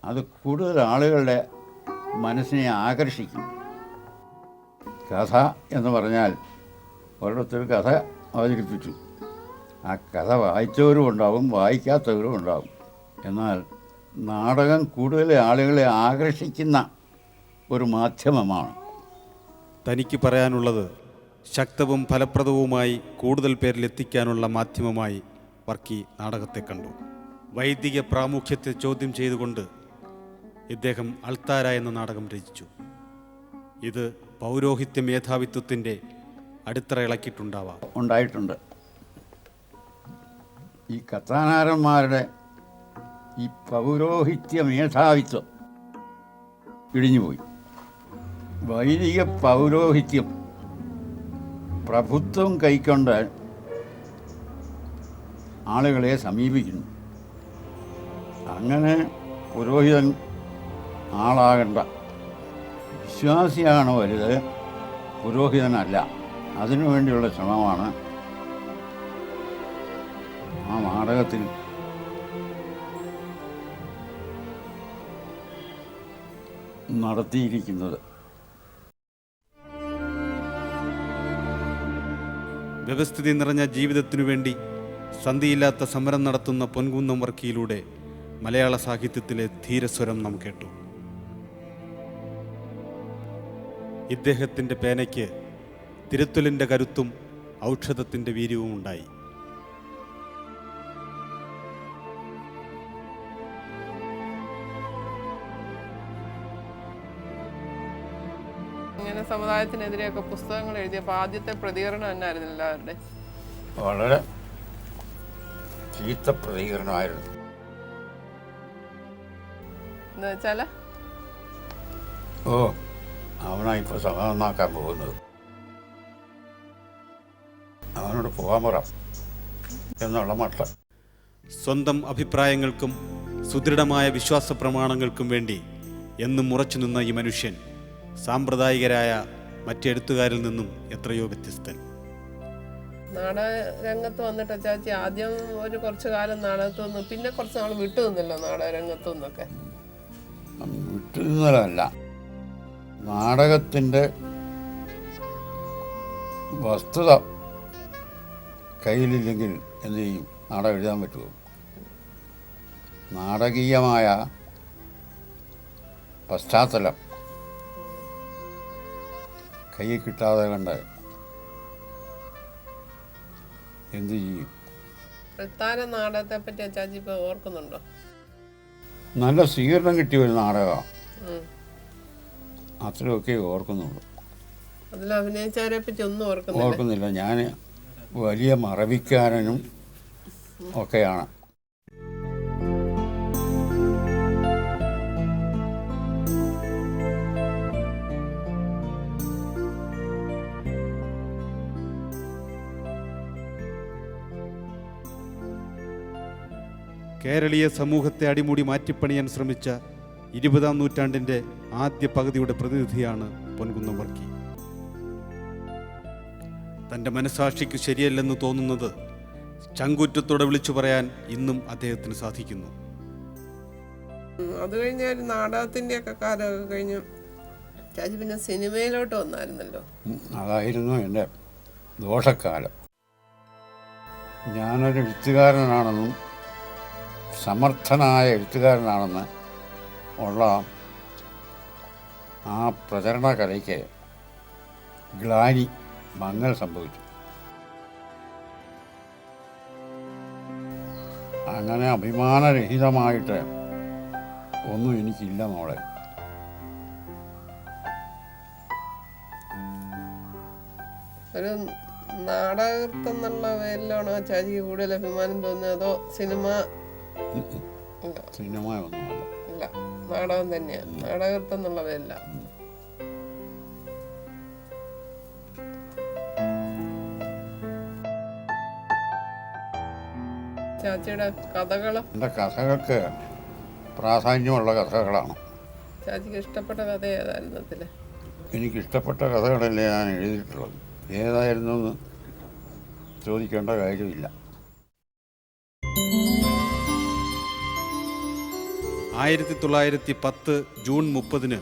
അത് കൂടുതൽ ആളുകളുടെ മനസ്സിനെ ആകർഷിക്കും. കഥ എന്ന് പറഞ്ഞാൽ ഓരോരുത്തർ കഥ അവതരിപ്പിച്ചു, ആ കഥ വായിച്ചവരും ഉണ്ടാവും, വായിക്കാത്തവരും ഉണ്ടാവും. എന്നാൽ നാടകം കൂടുതൽ ആളുകളെ ആകർഷിക്കുന്ന ഒരു മാധ്യമമാണ്. തനിക്ക് പറയാനുള്ളത് ശക്തവും ഫലപ്രദവുമായി കൂടുതൽ പേരിലെത്തിക്കാനുള്ള മാധ്യമമായി വർക്കി നാടകത്തെ കണ്ടു. വൈദിക പ്രാമുഖ്യത്തെ ചോദ്യം ചെയ്തുകൊണ്ട് ഇദ്ദേഹം അൾത്താര എന്ന നാടകം രചിച്ചു. ഇത് പൗരോഹിത്യ മേധാവിത്വത്തിൻ്റെ അടിത്തറ ഇളക്കിയിട്ടുണ്ടാവാം. ഉണ്ടായിട്ടുണ്ട്. ഈ കഥാനാരന്മാരുടെ ഈ പൗരോഹിത്യ മേധാവിത്വം ഇടിഞ്ഞുപോയി. വൈദിക പൗരോഹിത്യം പ്രഭുത്വം കൈക്കൊണ്ട് ആളുകളെ സമീപിക്കുന്നു. അങ്ങനെ പുരോഹിതൻ ആളാകേണ്ട, വിശ്വാസിയാണ് വലുത്, പുരോഹിതനല്ല. അതിനുവേണ്ടിയുള്ള ശ്രമമാണ് ആ നാടകത്തിൽ നടത്തിയിരിക്കുന്നത്. വ്യവസ്ഥിതി നിറഞ്ഞ ജീവിതത്തിനു വേണ്ടി സന്ധിയില്ലാത്ത സമരം നടത്തുന്ന പൊൻകുന്നം വർക്കിയിലൂടെ മലയാള സാഹിത്യത്തിലെ ധീരസ്വരം നാം കേട്ടു. ഇദ്ദേഹത്തിൻ്റെ പേനയ്ക്ക് തിരുത്തലിൻ്റെ കരുത്തും ഔഷധത്തിൻ്റെ വീര്യവും ഉണ്ടായി. ഇങ്ങനെ സമുദായത്തിനെതിരെയൊക്കെ പുസ്തകങ്ങൾ എഴുതിയപ്പോൾ ആദ്യത്തെ പ്രതികരണം എന്നായിരുന്നു എല്ലാവരുടെ? വളരെ ചീത്ത പ്രതികരണമായിരുന്നു. എന്താ വെച്ചാൽ അവനാണ് ഇപ്പോൾ സഭ നന്നാക്കാൻ പോകുന്നത്, അവനോട് പോകാൻ പറ എന്നുള്ള മട്ട. സ്വന്തം അഭിപ്രായങ്ങൾക്കും സുദൃഢമായ വിശ്വാസ പ്രമാണങ്ങൾക്കും വേണ്ടി എന്നും ഉറച്ചു നിന്ന ഈ മനുഷ്യൻ സാമ്പ്രദായികരായ മറ്റെഴുത്തുകാരിൽ നിന്നും എത്രയോ വ്യത്യസ്തൻ. നാടകരംഗത്ത് വന്നിട്ട് ചാച്ചി ആദ്യം ഒരു കുറച്ചു കാലം നാടകത്തു നിന്ന്, പിന്നെ കുറച്ച് നാൾ വിട്ടു നിന്നല്ലോ നാടകരംഗത്തു നിന്നൊക്കെ? വിട്ടു നിന്നതല്ല, നാടകത്തിൻ്റെ വസ്തുത കയ്യിലില്ലെങ്കിൽ എന്ത് ചെയ്യും? നാടകം എഴുതാൻ പറ്റുമോ? നാടകീയമായ പശ്ചാത്തലം കയ്യിൽ കിട്ടാതെ കണ്ട് എന്തു ചെയ്യും? പ്രസ്ഥാന നാടകത്തെ പറ്റി ചാച്ചി ഇപ്പൊ ഓർക്കുന്നുണ്ടോ? നല്ല സ്വീകരണം കിട്ടിയ ഒരു നാടകമാണ്, അത്രയൊക്കെ ഓർക്കുന്നുള്ളൂ. അതിൽ അഭിനയിച്ചവരെ പറ്റി ഒന്നും ഓർക്കുന്നില്ല. ഞാൻ വലിയ മറവിക്കാരനും ഒക്കെയാണ്. കേരളീയ സമൂഹത്തെ അടിമുടി മാറ്റിപ്പണിയാൻ ശ്രമിച്ച 20-ാം നൂറ്റാണ്ടിൻ്റെ ആദ്യ പകുതിയുടെ പ്രതിനിധിയാണ് പൊൻകുന്നം വർക്കി. തൻ്റെ മനസാക്ഷിക്ക് ശരിയല്ലെന്ന് തോന്നുന്നത് ചങ്കൂറ്റത്തോടെ വിളിച്ചു പറയാൻ ഇന്നും അദ്ദേഹത്തിന് സാധിക്കുന്നു. അത് കഴിഞ്ഞ ഒരു നാടകത്തിൻ്റെയൊക്കെ കാലമൊക്കെ കഴിഞ്ഞു ചാച്ചി പിന്നെ സിനിമയിലോട്ട് വന്നായിരുന്നല്ലോ. അതായിരുന്നു എൻ്റെ ദോഷക്കാലം. ഞാനൊരു എഴുത്തുകാരനാണെന്നും സമർത്ഥനായ എഴുത്തുകാരനാണെന്ന് ഉള്ള ആ പ്രചരണ കലയ്ക്ക് ഗ്ലാനി മങ്ങൽ സംഭവിച്ചു. അങ്ങനെ അഭിമാനരഹിതമായിട്ട് ഒന്നും എനിക്കില്ല മോളെ. ഒരു നാടകൃത്തം എന്നുള്ള പേരിലാണോ ചാച്ചിക്ക് കൂടുതൽ അഭിമാനം തോന്നുന്നത്, അതോ സിനിമ ഒന്നുമല്ല? ഇല്ല, നാടകം തന്നെയാണ്. നാടകൃത്തം എന്നുള്ള പേരില്ല. ചാച്ചിയുടെ കഥകളോ? എൻ്റെ കഥകൾക്ക് പ്രാധാന്യമുള്ള കഥകളാണ്. ചാച്ചിക്ക് ഇഷ്ടപ്പെട്ട കഥ ഏതായിരുന്നു അതില്? എനിക്കിഷ്ടപ്പെട്ട കഥകളല്ലേ ഞാൻ എഴുതിയിട്ടുള്ളത്. ഏതായിരുന്നു എന്ന് ചോദിക്കേണ്ട കാര്യമില്ല. 1910 ജൂൺ 30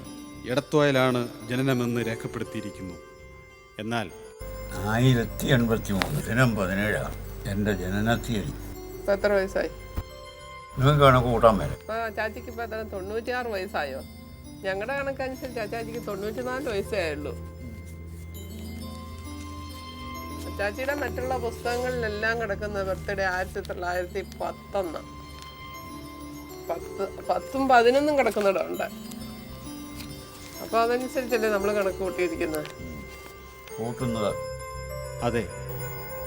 എടത്വായിലാണ് ജനനമെന്ന് രേഖപ്പെടുത്തിയിരിക്കുന്നു. എന്നാൽ 1083 ദിനം 17 എൻ്റെ ജനനത്തീയതി. ഇപ്പൊ എത്ര വയസ്സായി? നിങ്ങൾക്ക് കണക്ക് കൂട്ടാൻ വരെ. ചാച്ചിക്ക് ഇപ്പൊ എത്ര 96 വയസ്സായോ? ഞങ്ങളുടെ കണക്കനുസരിച്ച് ചാച്ചിക്ക് 94 വയസ്സേ ആയുള്ളൂ. ചാച്ചിയുടെ മറ്റുള്ള പുസ്തകങ്ങളിലെല്ലാം കിടക്കുന്ന ബർത്ത്ഡേ 1910. 10ഉം 11ഉം കിടക്കുന്നിടമുണ്ട്. അപ്പോൾ അതനുസരിച്ചല്ലേ നമ്മൾ കണക്ക് കൂട്ടിയിരിക്കുന്നത്. കൂട്ടുന്നത് അതെ,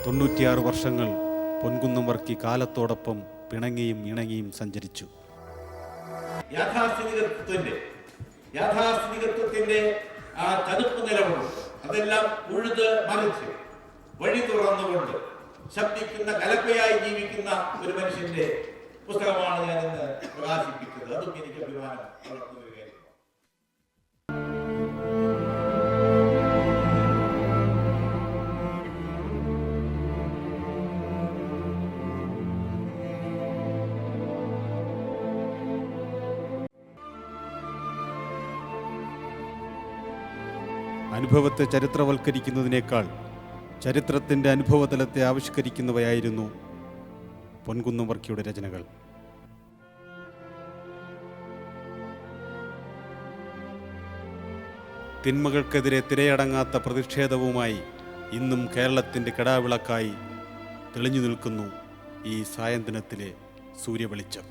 96 വർഷങ്ങൾ പൊൻകുന്നം വർക്കി കാലത്തോടൊപ്പം പിണങ്ങിയും ഇണങ്ങിയും സഞ്ചരിച്ചു. യാഥാസ്ഥിതികത്വത്തിന്റെ ആ തണുപ്പ് നിലകൊള്ളും അതെല്ലാം ഉഴുത് മറിച്ച് വഴി തുറന്നുകൊണ്ട് ശബ്ദിക്കുന്ന കലപ്പയായി ജീവിക്കുന്ന ഒരു മനുഷ്യന്റെ പുസ്തകമാണ് ഞാൻ ഇന്ന് പ്രകാശിപ്പിച്ചത്. അതും എനിക്ക് അഭിമാനം വളർത്തുന്ന ഒരു കാര്യമാണ്. അനുഭവത്തെ ചരിത്രവൽക്കരിക്കുന്നതിനേക്കാൾ ചരിത്രത്തിൻ്റെ അനുഭവതലത്തെ ആവിഷ്കരിക്കുന്നവയായിരുന്നു പൊൻകുന്നം വർക്കിയുടെ രചനകൾ. തിന്മകൾക്കെതിരെ തിരയടങ്ങാത്ത പ്രതിഷേധവുമായി ഇന്നും കേരളത്തിൻ്റെ കെടാവിളക്കായി തെളിഞ്ഞു നിൽക്കുന്നു ഈ സായന്തനത്തിലെ സൂര്യവെളിച്ചം.